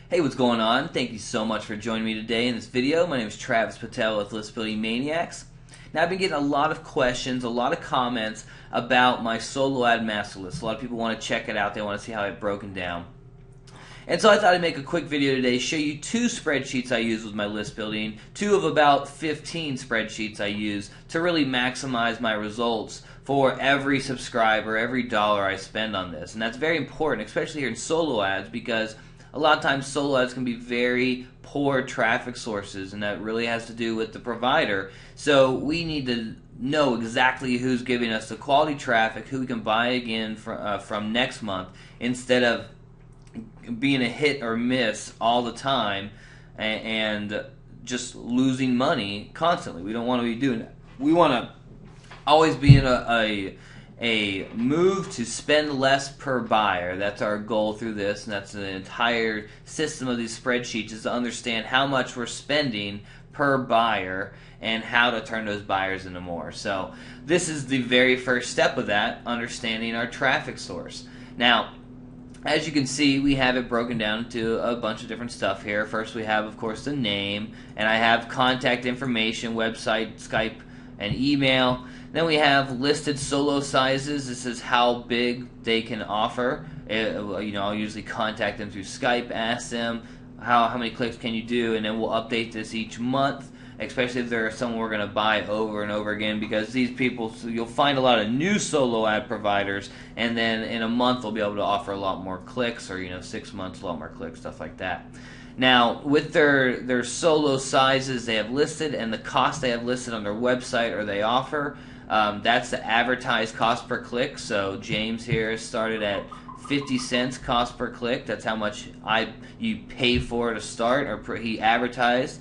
Hey, what's going on? Thank you so much for joining me today in this video. My name is Travis Patel with List Building Maniacs. Now, I've been getting a lot of questions, a lot of comments about my solo ad master list. A lot of people want to check it out. They want to see how I've broken down. And so I thought I'd make a quick video today, show you two spreadsheets I use with my list building, two of about 15 spreadsheets I use to really maximize my results for every subscriber, every dollar I spend on this. And that's very important, especially here in solo ads, because a lot of times solo ads can be very poor traffic sources, and that really has to do with the provider. So we need to know exactly who's giving us the quality traffic, who we can buy again from next month, instead of being a hit or miss all the time and just losing money constantly. We don't want to be doing that. We want to always be in a move to spend less per buyer. That's our goal through this, and that's the entire system of these spreadsheets, is to understand how much we're spending per buyer and how to turn those buyers into more. So this is the very first step of that, understanding our traffic source. Now, as you can see, we have it broken down into a bunch of different stuff here. First, we have, of course, the name, and I have contact information, website, Skype, and email. Then we have listed solo sizes. This is how big they can offer. I'll usually contact them through Skype, ask them how many clicks can you do, and then we'll update this each month, especially if they're someone we're going to buy over and over again, because these people, so you'll find a lot of new solo ad providers, and then in a month they'll be able to offer a lot more clicks, or 6 months, a lot more clicks, stuff like that. Now, with their solo sizes they have listed and the cost they have listed on their website or they offer, that's the advertised cost per click. So James here started at 50 cents cost per click. That's how much you pay for to start, or he advertised.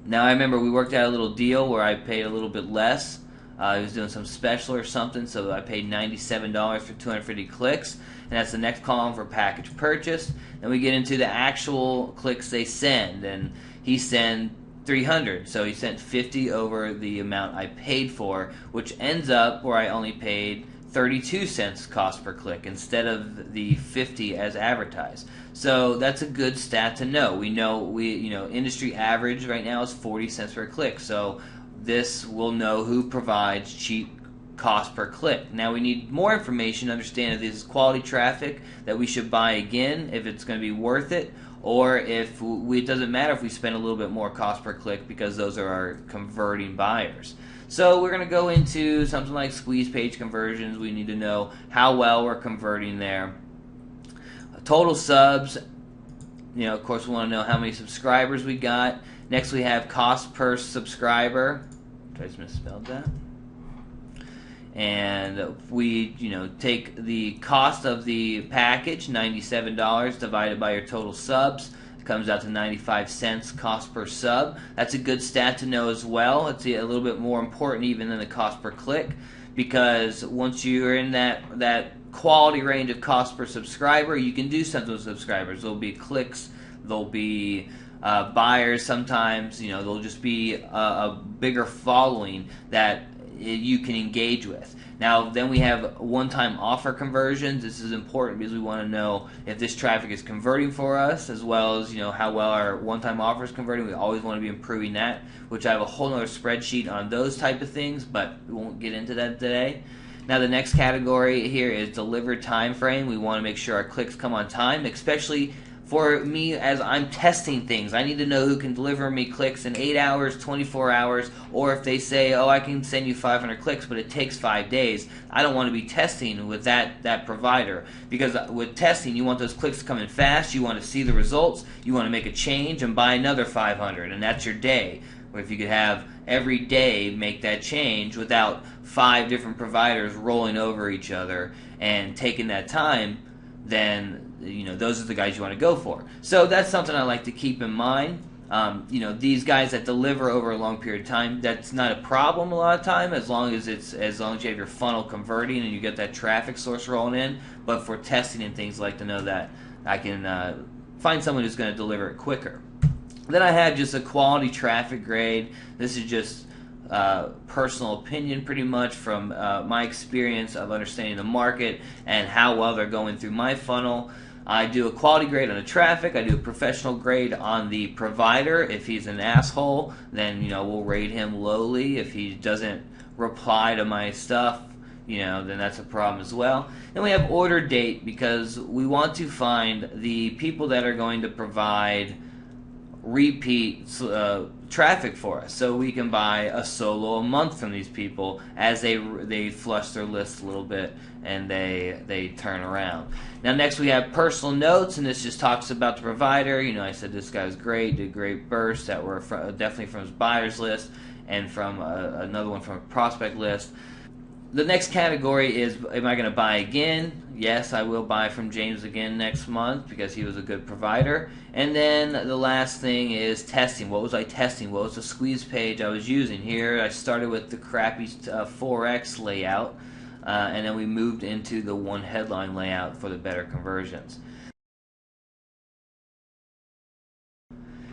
Now, I remember we worked out a little deal where I paid a little bit less. I was doing some special or something, so I paid $97 for 250 clicks, and that's the next column for package purchase. Then we get into the actual clicks they send, and he sent 300, so he sent 50 over the amount I paid for, which ends up where I only paid 32 cents cost per click instead of the 50 as advertised. So that's a good stat to know. We know industry average right now is 40 cents per click. So this will know who provides cheap cost per click. Now we need more information to understand if this is quality traffic that we should buy again, if it's going to be worth it, or if it doesn't matter if we spend a little bit more cost per click, because those are our converting buyers. So we're going to go into something like squeeze page conversions. We need to know how well we're converting there. Total subs, of course we want to know how many subscribers we got. Next we have cost per subscriber. I just misspelled that. And we, take the cost of the package, $97, divided by your total subs. Comes out to 95 cents cost per sub. That's a good stat to know as well. It's a little bit more important even than the cost per click, because once you're in that quality range of cost per subscriber, you can do something with subscribers. There'll be clicks, there'll be buyers sometimes, there'll just be a bigger following that you can engage with. Now, then we have one-time offer conversions. This is important because we want to know if this traffic is converting for us, as well as how well our one-time offer is converting. We always want to be improving that, which I have a whole other spreadsheet on those type of things, but we won't get into that today. Now, the next category here is delivered time frame. We want to make sure our clicks come on time, especially for me as I'm testing things. I need to know who can deliver me clicks in 8 hours, 24 hours, or if they say, oh, I can send you 500 clicks, but it takes 5 days. I don't want to be testing with that provider, because with testing, you want those clicks to come in fast, you want to see the results, you want to make a change and buy another 500, and that's your day. Or if you could have every day make that change without 5 different providers rolling over each other and taking that time, then those are the guys you want to go for. So that's something I like to keep in mind. These guys that deliver over a long period of time, that's not a problem a lot of time, as long as you have your funnel converting and you get that traffic source rolling in. But for testing and things, I like to know that I can find someone who's going to deliver it quicker. Then I have just a quality traffic grade. This is just personal opinion pretty much from my experience of understanding the market and how well they're going through my funnel. I do a quality grade on the traffic. I do a professional grade on the provider. If he's an asshole, then we'll rate him lowly. If he doesn't reply to my stuff, then that's a problem as well. Then we have order date, because we want to find the people that are going to provide repeat traffic for us, so we can buy a solo a month from these people as they flush their list a little bit and they turn around. Now next we have personal notes, and this just talks about the provider. I said this guy was great, did great bursts that were definitely from his buyer's list and from another one from a prospect list. The next category is, am I going to buy again? Yes, I will buy from James again next month because he was a good provider. And then the last thing is testing. What was I testing? What was the squeeze page I was using? Here I started with the crappy 4X layout, and then we moved into the one headline layout for the better conversions.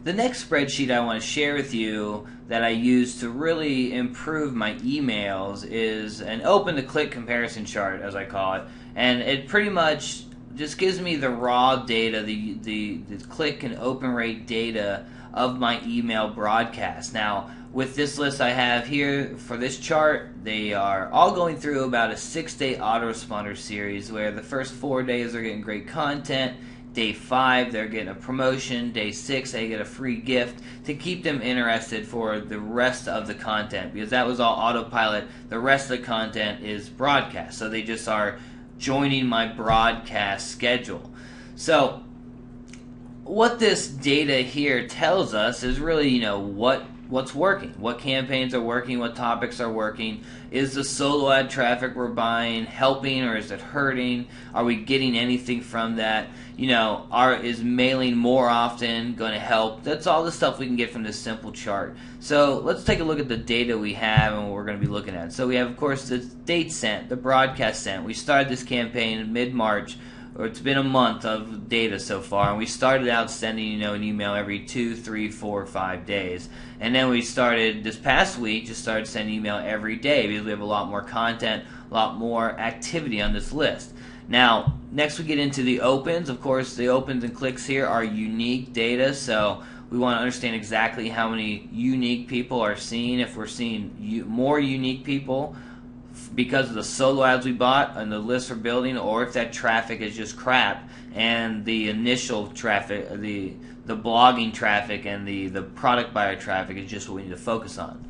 The next spreadsheet I want to share with you that I use to really improve my emails is an open-to-click comparison chart, as I call it. And it pretty much just gives me the raw data, the click and open rate data of my email broadcast. Now, with this list I have here for this chart, they are all going through about a 6-day autoresponder series, where the first 4 days they're getting great content. Day 5, they're getting a promotion. Day 6, they get a free gift to keep them interested for the rest of the content, because that was all autopilot. The rest of the content is broadcast, so they just are joining my broadcast schedule. So what this data here tells us is really, what's working, what campaigns are working, what topics are working. Is the solo ad traffic we're buying helping, or is it hurting? Are we getting anything from that? Is mailing more often going to help? That's all the stuff we can get from this simple chart. So let's take a look at the data we have and what we're going to be looking at. So we have, of course, the date sent, the broadcast sent. We started this campaign in mid-March. Or it's been a month of data so far, and we started out sending an email every 2, 3, 4, 5 days, and then we started this past week just started sending email every day because we have a lot more content, a lot more activity on this list. Now next we get into the opens. Of course, the opens and clicks here are unique data, so we want to understand exactly how many unique people are seeing. If we're seeing more unique people because of the solo ads we bought and the list we're building, or if that traffic is just crap and the initial traffic, the blogging traffic and the product buyer traffic is just what we need to focus on.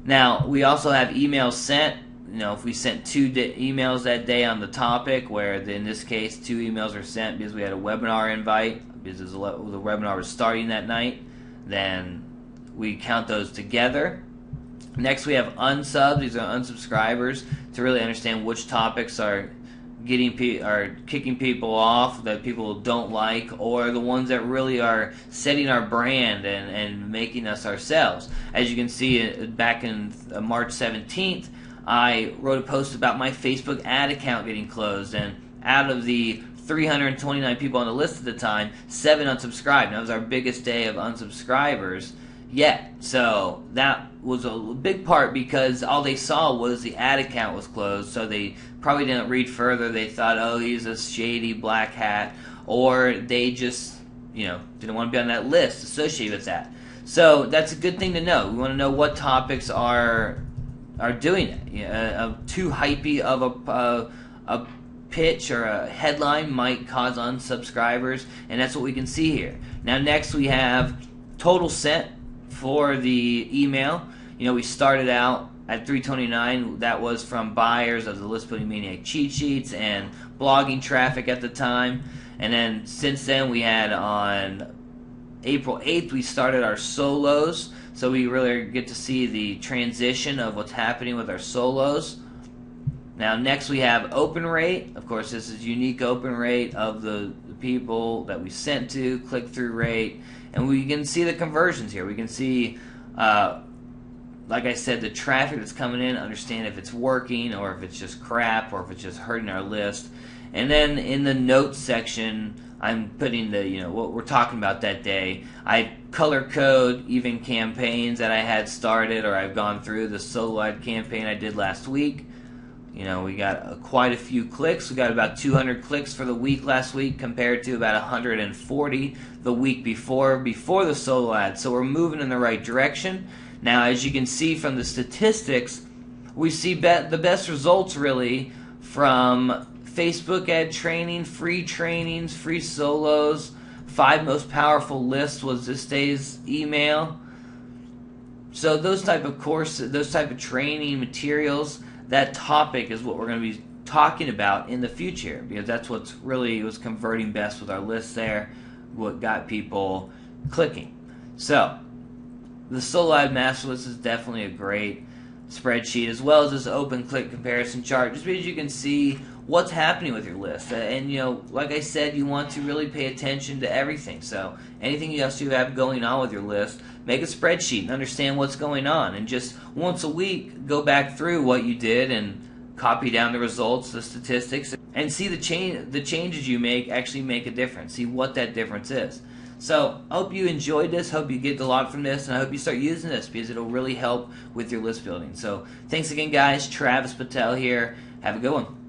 Now we also have emails sent. If we sent 2 emails that day on the topic, where in this case 2 emails were sent because we had a webinar invite, because the webinar was starting that night, then we count those together. Next we have unsubs. These are unsubscribers, to really understand which topics are kicking people off, that people don't like, or the ones that really are setting our brand and making us ourselves. As you can see, back in March 17th, I wrote a post about my Facebook ad account getting closed, and out of the 329 people on the list at the time, 7 unsubscribed. That was our biggest day of unsubscribers yet. So that was a big part, because all they saw was the ad account was closed, so they probably didn't read further. They thought, oh, he's a shady black hat, or they just didn't want to be on that list associated with that. So that's a good thing to know. We want to know what topics are doing it. Too hypey of a pitch or a headline might cause unsubscribers, and that's what we can see here. Now next we have total sent for the email. We started out at 329. That was from buyers of the List Building Maniac cheat sheets and blogging traffic at the time. And then since then, we had on April 8th, we started our solos. So we really get to see the transition of what's happening with our solos. Now next we have open rate. Of course, this is unique open rate of the people that we sent to, click-through rate, and we can see the conversions here. We can see, like I said, the traffic that's coming in, understand if it's working or if it's just crap or if it's just hurting our list. And then in the notes section, I'm putting what we're talking about that day. I color code even campaigns that I had started or I've gone through. The solo ad campaign I did last week, You know, we got quite a few clicks. We got about 200 clicks for the week last week compared to about 140 the week before the solo ad. So we're moving in the right direction. Now, as you can see from the statistics, we see the best results really from Facebook ad training, free trainings, free solos. 5 most powerful lists was this day's email. So those type of courses, those type of training materials, that topic is what we're going to be talking about in the future, because that's what's really was converting best with our list there, what got people clicking. So the Solo Ad Master List is definitely a great spreadsheet, as well as this open click comparison chart, just because you can see what's happening with your list. And you know, like I said, you want to really pay attention to everything. So anything else you have going on with your list, make a spreadsheet and understand what's going on, and just once a week go back through what you did and copy down the results, the statistics, and see the changes you make actually make a difference. See what that difference is. So I hope you enjoyed this, hope you get a lot from this, and I hope you start using this, because it'll really help with your list building. So thanks again, guys. Travis Patel here. Have a good one.